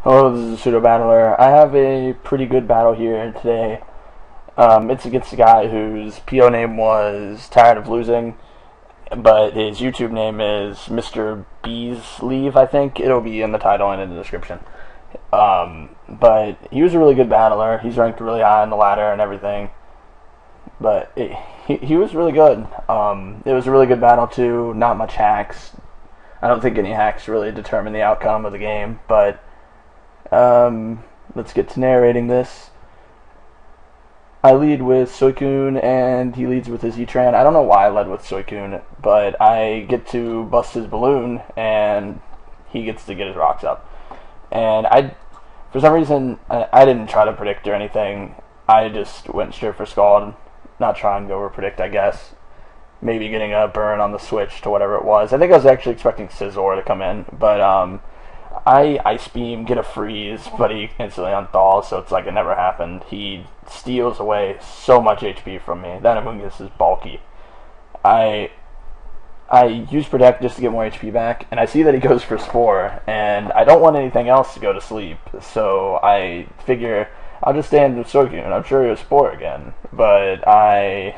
Hello, this is a pseudo battler. I have a pretty good battle here today. It's against a guy whose PO name was Tired of Losing, but his YouTube name is MrBeeLeave, I think. It'll be in the title and in the description. But he was a really good battler. He's ranked really high on the ladder and everything. But he was really good. It was a really good battle too. Not much hacks. I don't think any hacks really determine the outcome of the game, but let's get to narrating this. I lead with Soykun, and he leads with his E-Tran. I don't know why I led with Soykun, but I get to bust his balloon, and he gets to get his rocks up. And for some reason, I didn't try to predict or anything. I just went straight for Scald, not trying to over-predict, I guess. Maybe getting a burn on the switch to whatever it was. I think I was actually expecting Scizor to come in, but I Ice Beam, get a freeze, but he instantly unthaws, so it's like it never happened. He steals away so much HP from me. That Amoonguss is bulky. I use Protect just to get more HP back, and I see that he goes for Spore, and I don't want anything else to go to sleep, so I figure I'll just stand with Soykun, and I'm sure he'll Spore again. But I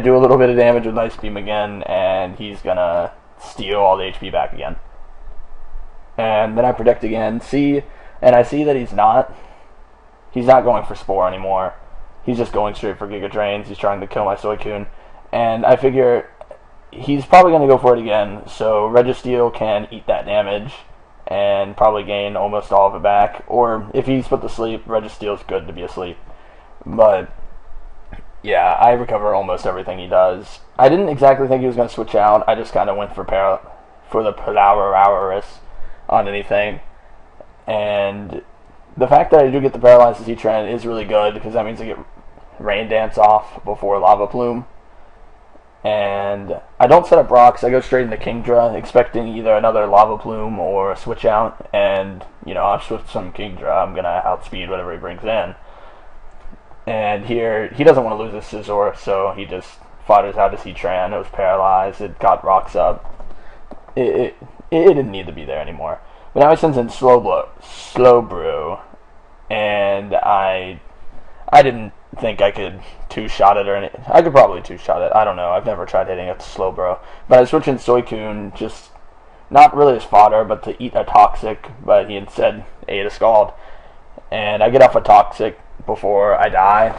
do a little bit of damage with Ice Beam again, and he's gonna steal all the HP back again. And then I predict again, and I see that he's not going for Spore anymore. He's just going straight for Giga Drains. He's trying to kill my Soykun, and I figure he's probably going to go for it again, so Registeel can eat that damage and probably gain almost all of it back. Or if he's put to sleep, Registeel's good to be asleep. But yeah, I recover almost everything he does. I didn't exactly think he was going to switch out. I just kind of went for the Paralysis on anything, and the fact that I do get the Paralyzed Z-Trend is really good, because that means I get Rain Dance off before Lava Plume, and I don't set up rocks. I go straight into Kingdra, expecting either another Lava Plume or a switch out, and I'll switch some Kingdra. I'm gonna outspeed whatever he brings in, and here he doesn't want to lose his Scizor, so he just fodders out his Heatran. It was paralyzed. It got rocks up. It didn't need to be there anymore. But now he sends in Slow Brew, and I didn't think I could two-shot it or anything. I could probably two-shot it. I don't know. I've never tried hitting a Slow Brew. But I switch in Soykun, just not really as fodder, but to eat a Toxic, but he instead ate a Scald. And I get off a Toxic before I die.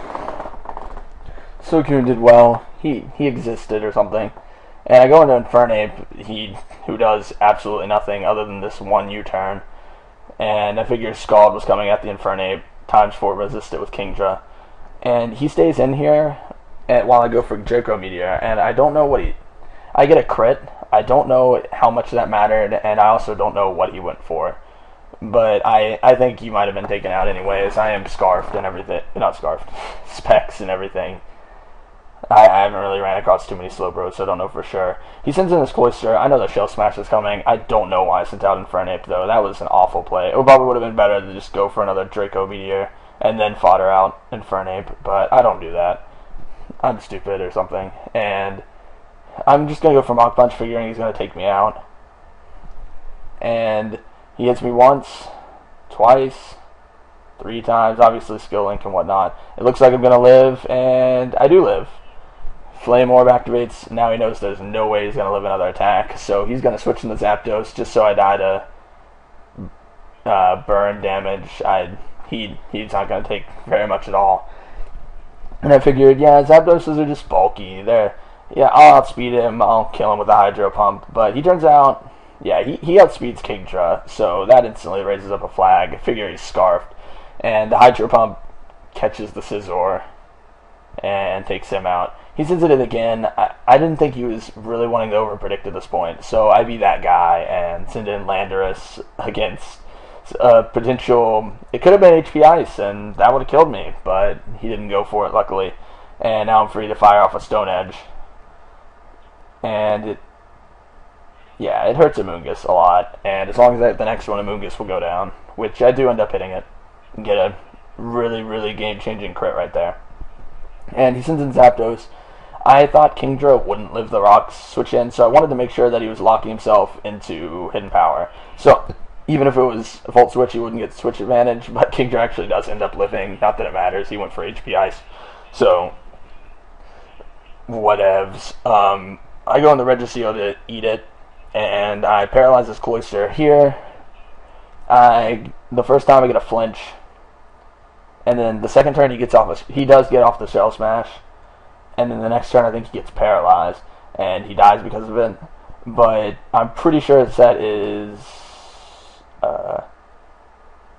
Soykun did well. He existed or something. And I go into Infernape, who does absolutely nothing other than this one U-turn. And I figured Scald was coming at the Infernape, ×4 resist it with Kingdra. And he stays in here while I go for Draco Meteor, and I don't know I get a crit. I don't know how much that mattered, and I also don't know what he went for. But I think he might have been taken out anyways. I am Scarfed and everything. Not Scarfed. Specs and everything. I haven't really ran across too many Slowbros, so I don't know for sure. He sends in his Cloyster. I know the Shell Smash is coming. I don't know why I sent out Infernape, though. That was an awful play. It probably would have been better to just go for another Draco Meteor and then fodder out Infernape, but I don't do that. I'm stupid or something. And I'm just going to go for Mach Punch, figuring he's going to take me out. And he hits me once, twice, 3 times. Obviously, Skill Link and whatnot. It looks like I'm going to live, and I do live. Flame Orb activates. Now he knows there's no way he's going to live another attack, so he's going to switch into Zapdos just so I die to burn damage. He's not going to take very much at all. And I figured, yeah, Zapdoses are just bulky. I'll outspeed him. I'll kill him with a Hydro Pump. But he turns out, yeah, he outspeeds Kingdra, so that instantly raises up a flag. I figure he's Scarfed. And the Hydro Pump catches the Scizor and takes him out. He sends it in again. I didn't think he was really wanting to overpredict at this point, so I be that guy and send in Landorus against potential. It could have been HP Ice, and that would have killed me, but he didn't go for it, luckily. And now I'm free to fire off a Stone Edge. And it hurts Amoonguss a lot, and as long as the next one, Amoonguss will go down, which I do end up hitting it, and get a really, really game-changing crit right there. And he sends in Zapdos. I thought Kingdra wouldn't live the rocks switch in, so I wanted to make sure that he was locking himself into Hidden Power. So even if it was a Volt Switch, he wouldn't get switch advantage, but Kingdra actually does end up living. Not that it matters, he went for HP Ice. So, whatevs. I go in the Registeel to eat it, and I paralyze this Cloyster here. The first time I get a flinch, and then the second turn he does get off the Shell Smash, and then the next turn I think he gets paralyzed, and he dies because of it. But I'm pretty sure the set is,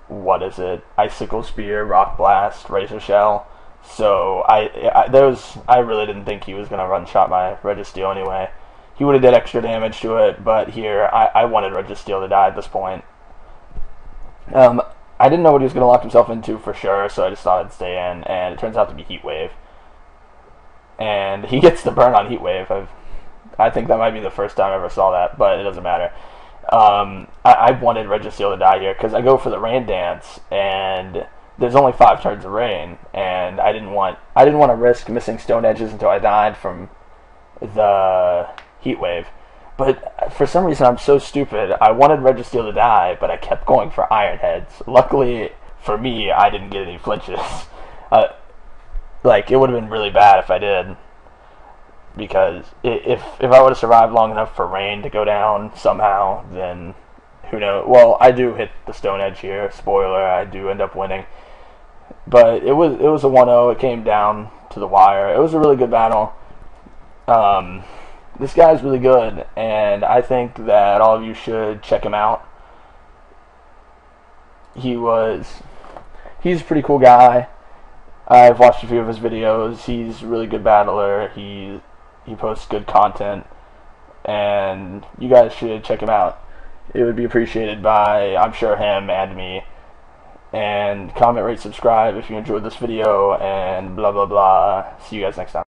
what is it? Icicle Spear, Rock Blast, Razor Shell. So I really didn't think he was gonna one-shot my Registeel anyway. He would have did extra damage to it, but here I wanted Registeel to die at this point. I didn't know what he was gonna lock himself into for sure, so I just thought I'd stay in, and it turns out to be Heat Wave. And he gets the burn on Heat Wave. I think that might be the first time I ever saw that, but it doesn't matter. I wanted Registeel to die here because I go for the Rain Dance, and there's only 5 turns of rain, and I didn't want to risk missing Stone Edges until I died from the Heat Wave. But for some reason, I'm so stupid. I wanted Registeel to die, but I kept going for Iron Heads. Luckily for me, I didn't get any flinches. Like, it would have been really bad if I did, because if I would have survived long enough for rain to go down somehow, then who knows? Well, I do hit the Stone Edge here. Spoiler, I do end up winning. But it was a 1-0. It came down to the wire. It was a really good battle. This guy's really good, and I think that all of you should check him out. He's a pretty cool guy. I've watched a few of his videos. He's a really good battler. He posts good content, and you guys should check him out. It would be appreciated by, I'm sure, him and me. And comment, rate, subscribe if you enjoyed this video, and blah blah blah. See you guys next time.